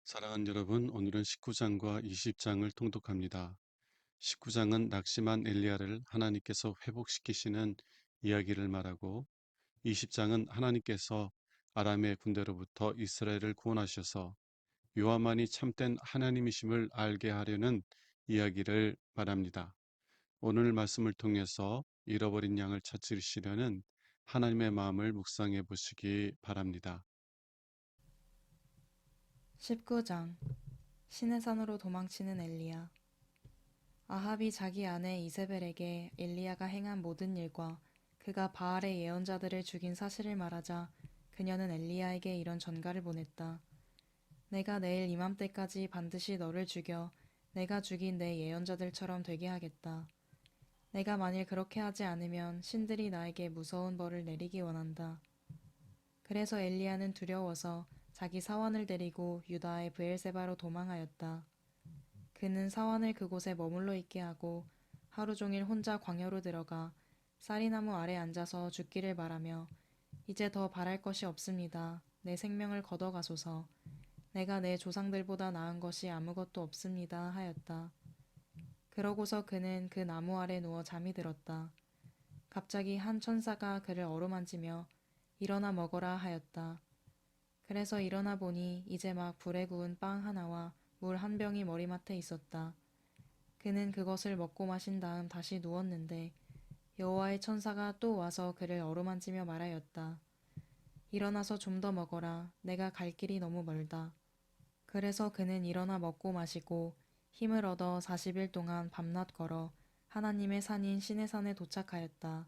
사랑하는 여러분, 오늘은 19장과 20장을 통독합니다. 19장은 낙심한 엘리야를 하나님께서 회복시키시는 이야기를 말하고 20장은 하나님께서 아람의 군대로부터 이스라엘을 구원하셔서 요한만이 참된 하나님이심을 알게 하려는 이야기를 말합니다. 오늘 말씀을 통해서 잃어버린 양을 찾으시려는 하나님의 마음을 묵상해 보시기 바랍니다. 19장 시내산으로 도망치는 엘리야. 아합이 자기 아내 이세벨에게 엘리야가 행한 모든 일과 그가 바알의 예언자들을 죽인 사실을 말하자 그녀는 엘리야에게 이런 전가를 보냈다. 내가 내일 이맘때까지 반드시 너를 죽여 내가 죽인 내 예언자들처럼 되게 하겠다. 내가 만일 그렇게 하지 않으면 신들이 나에게 무서운 벌을 내리기 원한다. 그래서 엘리야는 두려워서 자기 사원을 데리고 유다의 브엘세바로 도망하였다. 그는 사원을 그곳에 머물러 있게 하고 하루 종일 혼자 광야로 들어가 쌀이나무 아래 앉아서 죽기를 바라며 이제 더 바랄 것이 없습니다. 내 생명을 걷어가소서. 내가 내 조상들보다 나은 것이 아무것도 없습니다. 하였다. 그러고서 그는 그 나무 아래 누워 잠이 들었다. 갑자기 한 천사가 그를 어루만지며 일어나 먹어라 하였다. 그래서 일어나 보니 이제 막 불에 구운 빵 하나와 물 한 병이 머리맡에 있었다. 그는 그것을 먹고 마신 다음 다시 누웠는데 여호와의 천사가 또 와서 그를 어루만지며 말하였다. 일어나서 좀 더 먹어라. 내가 갈 길이 너무 멀다. 그래서 그는 일어나 먹고 마시고 힘을 얻어 40일 동안 밤낮 걸어 하나님의 산인 시내산에 도착하였다.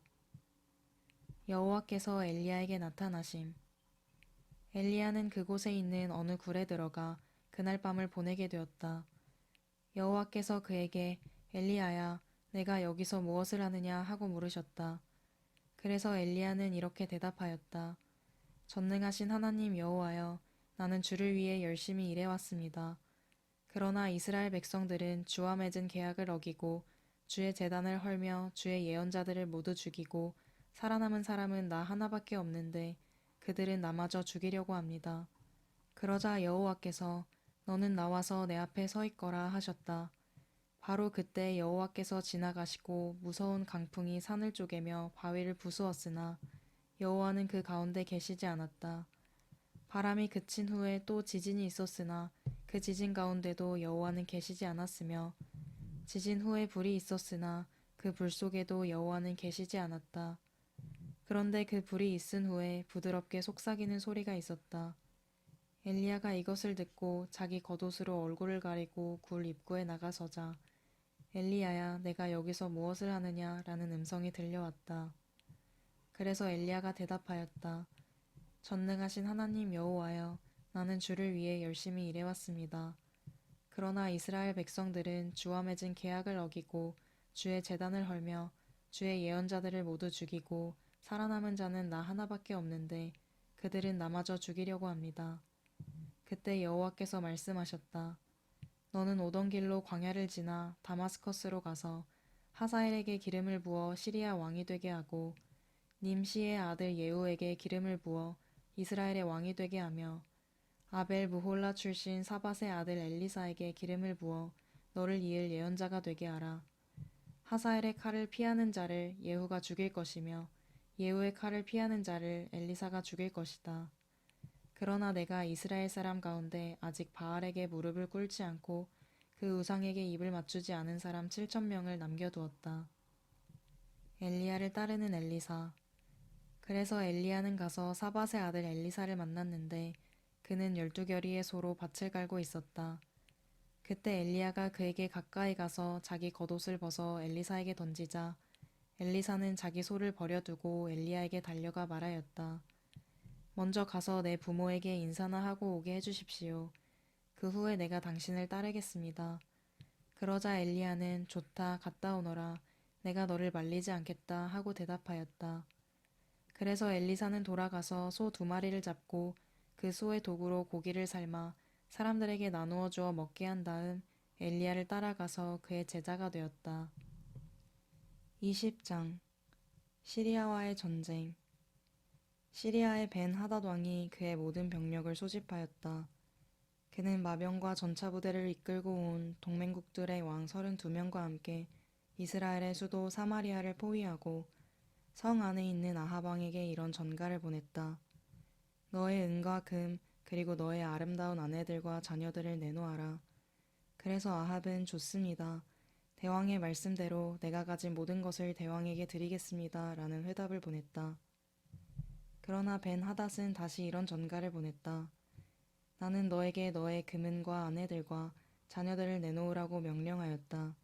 여호와께서 엘리야에게 나타나심. 엘리야는 그곳에 있는 어느 굴에 들어가 그날 밤을 보내게 되었다. 여호와께서 그에게 엘리야야, 내가 여기서 무엇을 하느냐 하고 물으셨다. 그래서 엘리야는 이렇게 대답하였다. 전능하신 하나님 여호와여, 나는 주를 위해 열심히 일해왔습니다. 그러나 이스라엘 백성들은 주와 맺은 계약을 어기고 주의 제단을 헐며 주의 예언자들을 모두 죽이고 살아남은 사람은 나 하나밖에 없는데 그들은 나마저 죽이려고 합니다. 그러자 여호와께서 너는 나와서 내 앞에 서 있거라 하셨다. 바로 그때 여호와께서 지나가시고 무서운 강풍이 산을 쪼개며 바위를 부수었으나 여호와는 그 가운데 계시지 않았다. 바람이 그친 후에 또 지진이 있었으나 그 지진 가운데도 여호와는 계시지 않았으며 지진 후에 불이 있었으나 그 불 속에도 여호와는 계시지 않았다. 그런데 그 불이 있은 후에 부드럽게 속삭이는 소리가 있었다. 엘리야가 이것을 듣고 자기 겉옷으로 얼굴을 가리고 굴 입구에 나가서자 엘리야야, 내가 여기서 무엇을 하느냐? 라는 음성이 들려왔다. 그래서 엘리야가 대답하였다. 전능하신 하나님 여호와여, 나는 주를 위해 열심히 일해왔습니다. 그러나 이스라엘 백성들은 주와 맺은 계약을 어기고 주의 제단을 헐며 주의 예언자들을 모두 죽이고 살아남은 자는 나 하나밖에 없는데 그들은 나마저 죽이려고 합니다. 그때 여호와께서 말씀하셨다. 너는 오던 길로 광야를 지나 다마스커스로 가서 하사엘에게 기름을 부어 시리아 왕이 되게 하고 님시의 아들 예후에게 기름을 부어 이스라엘의 왕이 되게 하며 아벨 무홀라 출신 사밧의 아들 엘리사에게 기름을 부어 너를 이을 예언자가 되게 하라. 하사엘의 칼을 피하는 자를 예후가 죽일 것이며 예후의 칼을 피하는 자를 엘리사가 죽일 것이다. 그러나 내가 이스라엘 사람 가운데 아직 바알에게 무릎을 꿇지 않고 그 우상에게 입을 맞추지 않은 사람 7,000명을 남겨두었다. 엘리야를 따르는 엘리사. 그래서 엘리야는 가서 사밧의 아들 엘리사를 만났는데 그는 12겨리의 소로 밭을 갈고 있었다. 그때 엘리야가 그에게 가까이 가서 자기 겉옷을 벗어 엘리사에게 던지자 엘리사는 자기 소를 버려두고 엘리야에게 달려가 말하였다. 먼저 가서 내 부모에게 인사나 하고 오게 해주십시오. 그 후에 내가 당신을 따르겠습니다. 그러자 엘리야는 좋다, 갔다 오너라. 내가 너를 말리지 않겠다 하고 대답하였다. 그래서 엘리사는 돌아가서 소 2마리를 잡고 그 소의 도구로 고기를 삶아 사람들에게 나누어 주어 먹게 한 다음 엘리야를 따라가서 그의 제자가 되었다. 20장 시리아와의 전쟁. 시리아의 벤 하닷 왕이 그의 모든 병력을 소집하였다. 그는 마병과 전차 부대를 이끌고 온 동맹국들의 왕 32명과 함께 이스라엘의 수도 사마리아를 포위하고 성 안에 있는 아합 왕에게 이런 전가를 보냈다. 너의 은과 금 그리고 너의 아름다운 아내들과 자녀들을 내놓아라. 그래서 아합은 좋습니다. 대왕의 말씀대로 내가 가진 모든 것을 대왕에게 드리겠습니다. 라는 회답을 보냈다. 그러나 벤 하닷은 다시 이런 전가를 보냈다. 나는 너에게 너의 금은과 아내들과 자녀들을 내놓으라고 명령하였다.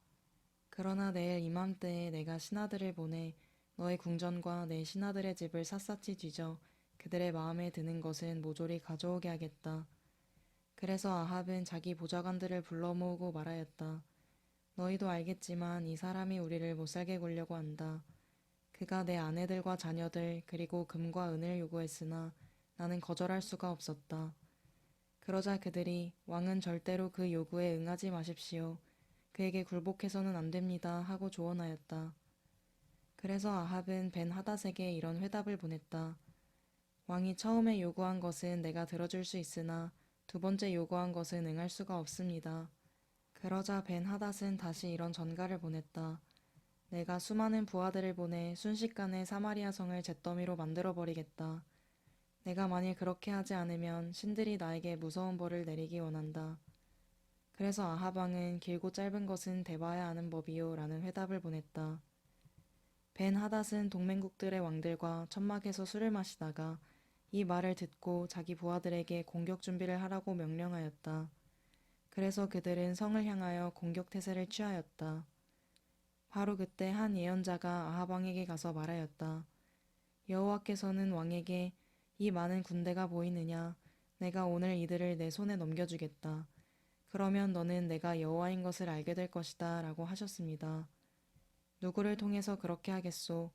그러나 내일 이맘때에 내가 신하들을 보내 너의 궁전과 내 신하들의 집을 샅샅이 뒤져 그들의 마음에 드는 것은 모조리 가져오게 하겠다. 그래서 아합은 자기 보좌관들을 불러 모으고 말하였다. 너희도 알겠지만 이 사람이 우리를 못살게 굴려고 한다. 그가 내 아내들과 자녀들 그리고 금과 은을 요구했으나 나는 거절할 수가 없었다. 그러자 그들이 왕은 절대로 그 요구에 응하지 마십시오. 그에게 굴복해서는 안 됩니다. 하고 조언하였다. 그래서 아합은 벤 하닷에게 이런 회답을 보냈다. 왕이 처음에 요구한 것은 내가 들어줄 수 있으나 두 번째 요구한 것은 응할 수가 없습니다. 그러자 벤 하닷은 다시 이런 전가를 보냈다. 내가 수많은 부하들을 보내 순식간에 사마리아 성을 잿더미로 만들어버리겠다. 내가 만일 그렇게 하지 않으면 신들이 나에게 무서운 벌을 내리기 원한다. 그래서 아합 왕은 길고 짧은 것은 대봐야 하는 법이요 라는 회답을 보냈다. 벤 하닷은 동맹국들의 왕들과 천막에서 술을 마시다가 이 말을 듣고 자기 부하들에게 공격 준비를 하라고 명령하였다. 그래서 그들은 성을 향하여 공격 태세를 취하였다. 바로 그때 한 예언자가 아합 왕에게 가서 말하였다. 여호와께서는 왕에게 이 많은 군대가 보이느냐? 내가 오늘 이들을 내 손에 넘겨주겠다. 그러면 너는 내가 여호와인 것을 알게 될 것이다 라고 하셨습니다. 누구를 통해서 그렇게 하겠소?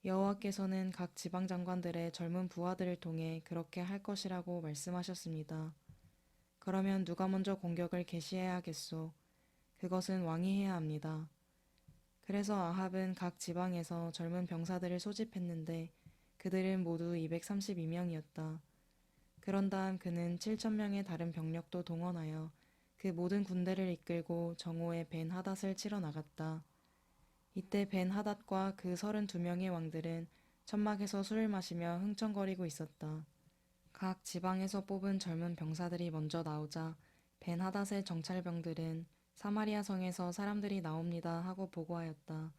여호와께서는 각 지방 장관들의 젊은 부하들을 통해 그렇게 할 것이라고 말씀하셨습니다. 그러면 누가 먼저 공격을 개시해야 하겠소? 그것은 왕이 해야 합니다. 그래서 아합은 각 지방에서 젊은 병사들을 소집했는데 그들은 모두 232명이었다. 그런 다음 그는 7,000명의 다른 병력도 동원하여 그 모든 군대를 이끌고 정오에 벤 하닷을 치러 나갔다. 이때 벤 하닷과 그 32명의 왕들은 천막에서 술을 마시며 흥청거리고 있었다. 각 지방에서 뽑은 젊은 병사들이 먼저 나오자 벤 하닷의 정찰병들은 사마리아 성에서 사람들이 나옵니다 하고 보고하였다.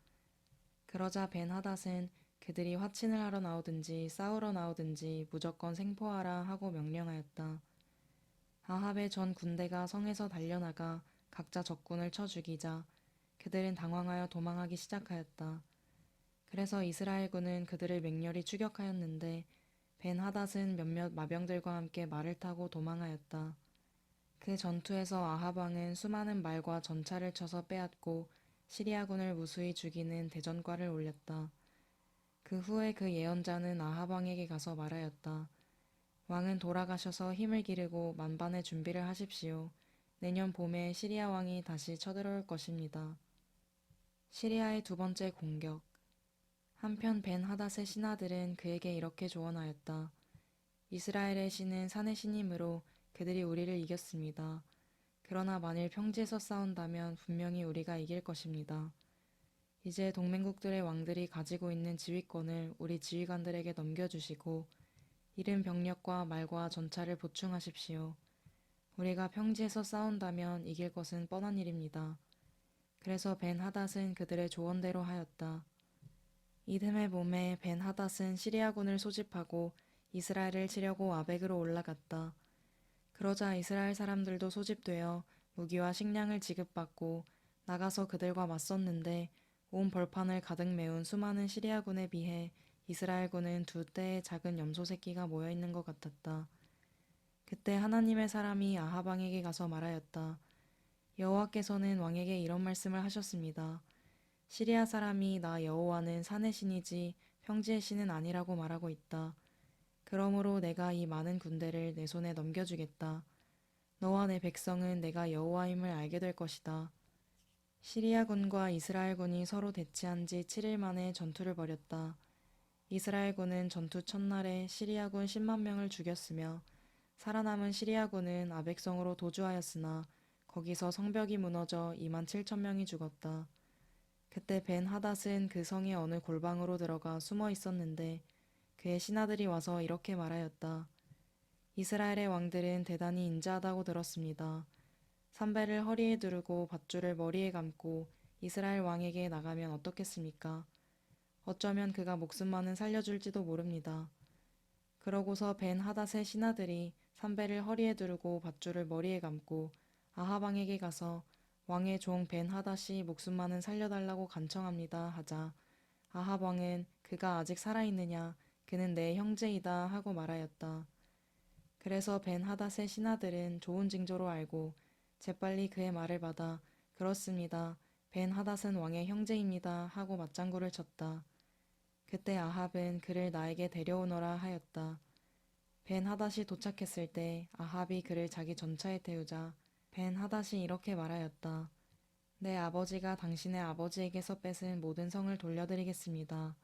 그러자 벤 하닷은 그들이 화친을 하러 나오든지 싸우러 나오든지 무조건 생포하라 하고 명령하였다. 아합의 전 군대가 성에서 달려나가 각자 적군을 쳐 죽이자 그들은 당황하여 도망하기 시작하였다. 그래서 이스라엘군은 그들을 맹렬히 추격하였는데 벤 하닷은 몇몇 마병들과 함께 말을 타고 도망하였다. 그 전투에서 아합 왕은 수많은 말과 전차를 쳐서 빼앗고 시리아군을 무수히 죽이는 대전과를 올렸다. 그 후에 그 예언자는 아합 왕에게 가서 말하였다. 왕은 돌아가셔서 힘을 기르고 만반의 준비를 하십시오. 내년 봄에 시리아 왕이 다시 쳐들어올 것입니다. 시리아의 두 번째 공격. 한편 벤 하닷의 신하들은 그에게 이렇게 조언하였다. 이스라엘의 신은 산의 신이므로 그들이 우리를 이겼습니다. 그러나 만일 평지에서 싸운다면 분명히 우리가 이길 것입니다. 이제 동맹국들의 왕들이 가지고 있는 지휘권을 우리 지휘관들에게 넘겨주시고 이른 병력과 말과 전차를 보충하십시오. 우리가 평지에서 싸운다면 이길 것은 뻔한 일입니다. 그래서 벤 하닷은 그들의 조언대로 하였다. 이듬해 봄에 벤 하닷은 시리아군을 소집하고 이스라엘을 치려고 아벡으로 올라갔다. 그러자 이스라엘 사람들도 소집되어 무기와 식량을 지급받고 나가서 그들과 맞섰는데 온 벌판을 가득 메운 수많은 시리아군에 비해 이스라엘군은 두 떼의 작은 염소 새끼가 모여 있는 것 같았다. 그때 하나님의 사람이 아합 왕에게 가서 말하였다. 여호와께서는 왕에게 이런 말씀을 하셨습니다. 시리아 사람이 나 여호와는 산의 신이지 평지의 신은 아니라고 말하고 있다. 그러므로 내가 이 많은 군대를 내 손에 넘겨주겠다. 너와 내 백성은 내가 여호와임을 알게 될 것이다. 시리아군과 이스라엘군이 서로 대치한 지 7일 만에 전투를 벌였다. 이스라엘군은 전투 첫날에 시리아군 10만 명을 죽였으며 살아남은 시리아군은 아벡성으로 도주하였으나 거기서 성벽이 무너져 2만 7천 명이 죽었다. 그때 벤 하닷은 그 성의 어느 골방으로 들어가 숨어 있었는데 그의 신하들이 와서 이렇게 말하였다. 이스라엘의 왕들은 대단히 인자하다고 들었습니다. 산배를 허리에 두르고 밧줄을 머리에 감고 이스라엘 왕에게 나가면 어떻겠습니까? 어쩌면 그가 목숨만은 살려줄지도 모릅니다. 그러고서 벤 하닷의 신하들이 산배를 허리에 두르고 밧줄을 머리에 감고 아합 왕에게 가서 왕의 종 벤 하닷이 목숨만은 살려달라고 간청합니다 하자 아합 왕은 그가 아직 살아있느냐 그는 내 형제이다 하고 말하였다. 그래서 벤 하닷의 신하들은 좋은 징조로 알고 재빨리 그의 말을 받아 그렇습니다. 벤 하닷은 왕의 형제입니다 하고 맞장구를 쳤다. 그때 아합은 그를 나에게 데려오너라 하였다. 벤 하닷이 도착했을 때 아합이 그를 자기 전차에 태우자 벤 하닷이 이렇게 말하였다. 내 아버지가 당신의 아버지에게서 뺏은 모든 성을 돌려드리겠습니다.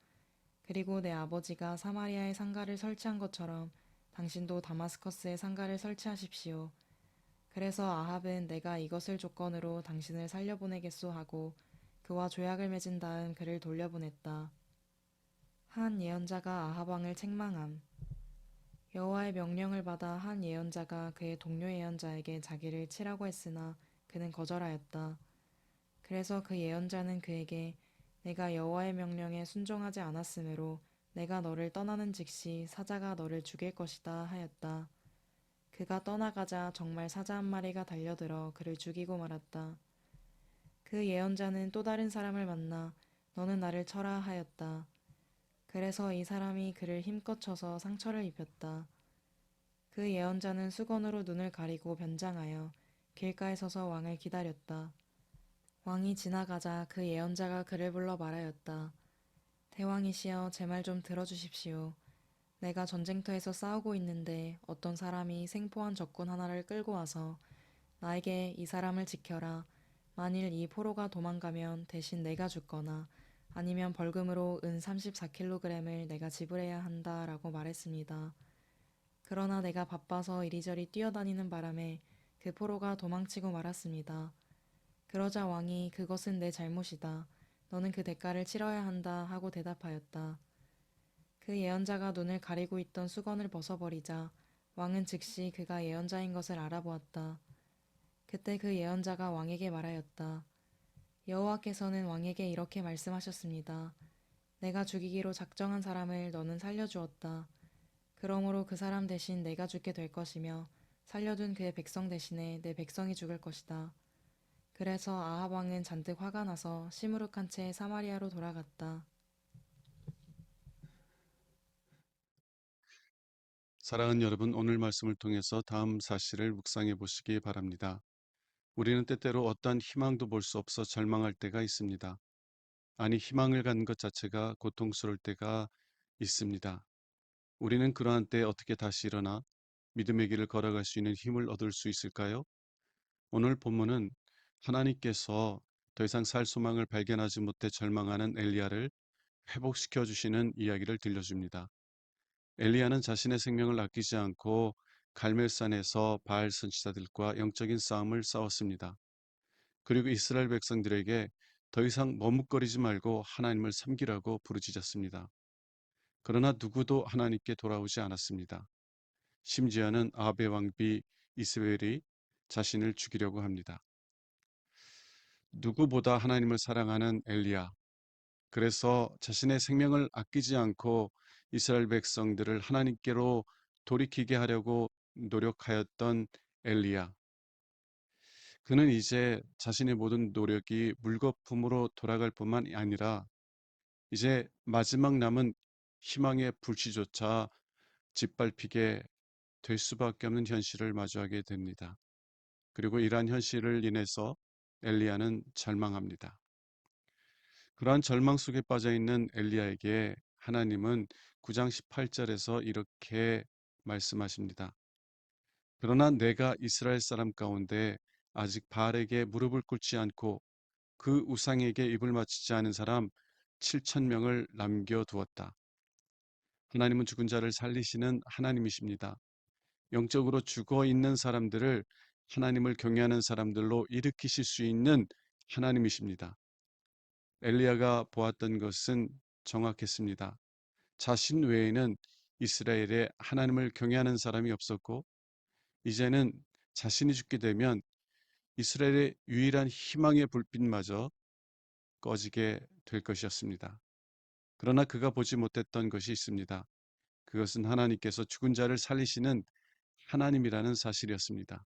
그리고 내 아버지가 사마리아에 상가를 설치한 것처럼 당신도 다마스커스에 상가를 설치하십시오. 그래서 아합은 내가 이것을 조건으로 당신을 살려보내겠소 하고 그와 조약을 맺은 다음 그를 돌려보냈다. 한 예언자가 아합 왕을 책망함. 여호와의 명령을 받아 한 예언자가 그의 동료 예언자에게 자기를 치라고 했으나 그는 거절하였다. 그래서 그 예언자는 그에게 내가 여호와의 명령에 순종하지 않았으므로 내가 너를 떠나는 즉시 사자가 너를 죽일 것이다 하였다. 그가 떠나가자 정말 사자 한 마리가 달려들어 그를 죽이고 말았다. 그 예언자는 또 다른 사람을 만나 너는 나를 쳐라 하였다. 그래서 이 사람이 그를 힘껏 쳐서 상처를 입혔다. 그 예언자는 수건으로 눈을 가리고 변장하여 길가에 서서 왕을 기다렸다. 왕이 지나가자 그 예언자가 그를 불러 말하였다. 대왕이시여 제 말 좀 들어주십시오. 내가 전쟁터에서 싸우고 있는데 어떤 사람이 생포한 적군 하나를 끌고 와서 나에게 이 사람을 지켜라. 만일 이 포로가 도망가면 대신 내가 죽거나 아니면 벌금으로 은 34kg을 내가 지불해야 한다라고 말했습니다. 그러나 내가 바빠서 이리저리 뛰어다니는 바람에 그 포로가 도망치고 말았습니다. 그러자 왕이 그것은 내 잘못이다. 너는 그 대가를 치러야 한다 하고 대답하였다. 그 예언자가 눈을 가리고 있던 수건을 벗어버리자 왕은 즉시 그가 예언자인 것을 알아보았다. 그때 그 예언자가 왕에게 말하였다. 여호와께서는 왕에게 이렇게 말씀하셨습니다. 내가 죽이기로 작정한 사람을 너는 살려주었다. 그러므로 그 사람 대신 내가 죽게 될 것이며 살려둔 그의 백성 대신에 내 백성이 죽을 것이다. 그래서 아합 왕은 잔뜩 화가 나서 시무룩한 채 사마리아로 돌아갔다. 사랑하는 여러분, 오늘 말씀을 통해서 다음 사실을 묵상해 보시기 바랍니다. 우리는 때때로 어떠한 희망도 볼 수 없어 절망할 때가 있습니다. 아니, 희망을 갖는 것 자체가 고통스러울 때가 있습니다. 우리는 그러한 때 어떻게 다시 일어나 믿음의 길을 걸어갈 수 있는 힘을 얻을 수 있을까요? 오늘 본문은 하나님께서 더 이상 살 소망을 발견하지 못해 절망하는 엘리야를 회복시켜 주시는 이야기를 들려줍니다. 엘리야는 자신의 생명을 아끼지 않고 갈멜산에서 바알 선지자들과 영적인 싸움을 싸웠습니다. 그리고 이스라엘 백성들에게 더 이상 머뭇거리지 말고 하나님을 섬기라고 부르짖었습니다. 그러나 누구도 하나님께 돌아오지 않았습니다. 심지어는 아합의 왕비 이스벨이 자신을 죽이려고 합니다. 누구보다 하나님을 사랑하는 엘리야. 그래서 자신의 생명을 아끼지 않고 이스라엘 백성들을 하나님께로 돌이키게 하려고 노력하였던 엘리야. 그는 이제 자신의 모든 노력이 물거품으로 돌아갈 뿐만 아니라 이제 마지막 남은 희망의 불씨조차 짓밟히게 될 수밖에 없는 현실을 마주하게 됩니다. 그리고 이러한 현실을 인해서 엘리야는 절망합니다. 그러한 절망 속에 빠져 있는 엘리야에게 하나님은 9장 18절에서 이렇게 말씀하십니다. 그러나 내가 이스라엘 사람 가운데 아직 바알에게 무릎을 꿇지 않고 그 우상에게 입을 맞추지 않은 사람 7천 명을 남겨두었다. 하나님은 죽은 자를 살리시는 하나님이십니다. 영적으로 죽어 있는 사람들을 하나님을 경외하는 사람들로 일으키실 수 있는 하나님이십니다. 엘리야가 보았던 것은 정확했습니다. 자신 외에는 이스라엘에 하나님을 경외하는 사람이 없었고, 이제는 자신이 죽게 되면 이스라엘의 유일한 희망의 불빛마저 꺼지게 될 것이었습니다. 그러나 그가 보지 못했던 것이 있습니다. 그것은 하나님께서 죽은 자를 살리시는 하나님이라는 사실이었습니다.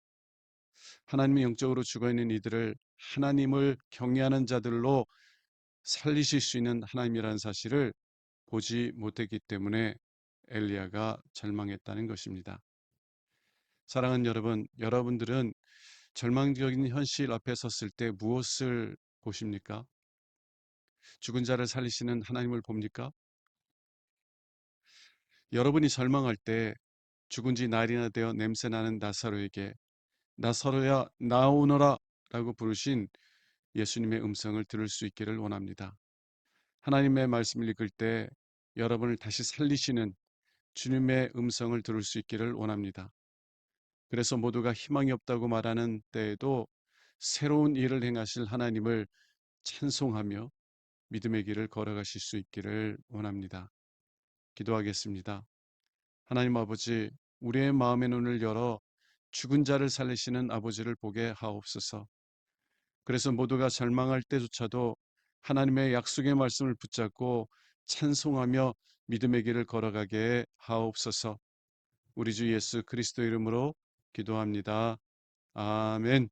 하나님이 영적으로 죽어있는 이들을 하나님을 경외하는 자들로 살리실 수 있는 하나님이라는 사실을 보지 못했기 때문에 엘리야가 절망했다는 것입니다. 사랑하는 여러분, 여러분들은 절망적인 현실 앞에 섰을 때 무엇을 보십니까? 죽은 자를 살리시는 하나님을 봅니까? 여러분이 절망할 때 죽은 지 날이나 되어 냄새나는 나사로에게 나사로야 나오너라 라고 부르신 예수님의 음성을 들을 수 있기를 원합니다. 하나님의 말씀을 읽을 때 여러분을 다시 살리시는 주님의 음성을 들을 수 있기를 원합니다. 그래서 모두가 희망이 없다고 말하는 때에도 새로운 일을 행하실 하나님을 찬송하며 믿음의 길을 걸어가실 수 있기를 원합니다. 기도하겠습니다. 하나님 아버지, 우리의 마음의 눈을 열어 죽은 자를 살리시는 아버지를 보게 하옵소서. 그래서 모두가 절망할 때조차도 하나님의 약속의 말씀을 붙잡고 찬송하며 믿음의 길을 걸어가게 하옵소서. 우리 주 예수 그리스도 이름으로 기도합니다. 아멘.